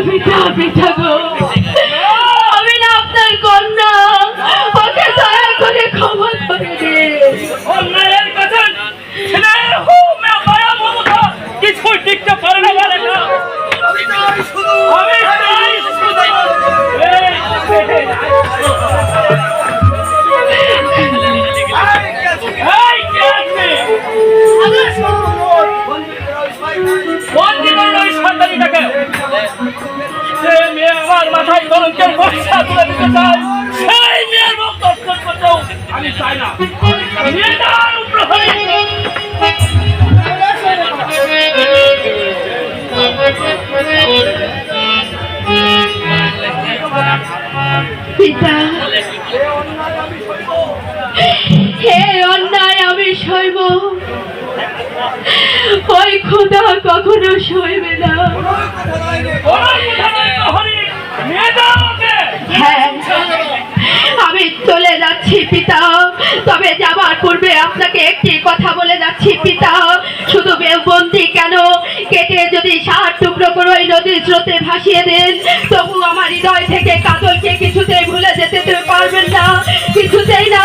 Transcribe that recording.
পিতা পিতা গো, আমি না আপনার কন্যা, ওকে দয়া করে ক্ষমা করে দিন। অন্যায়ের কাছে কিছু টিকতে পারে না বলে না। আমি চাই শুধু আমার মাথায় কলঙ্কের বর্ষা তুলে দিতে চাই, সেই মেয়ের মুখ দর্শন করতেও আমি চাই না। পিতা, হে অন্যায় আমি সইব, ওই খোদা কখনো সইবে না। হ্যাঁ, আমি চলে যাচ্ছি পিতা, তবে যাবার পূর্বে আপনাকে একটি কথা বলে যাচ্ছি পিতা। শুধু বন্দি কেন, কেটে যদি 60 টুকরো করে ওই নদীর স্রোতে ভাসিয়ে দেন, তবু আমার হৃদয় থেকে কাজলকে কিছুতেই ভুলে যেতে পারবেন না, কিছুতেই না।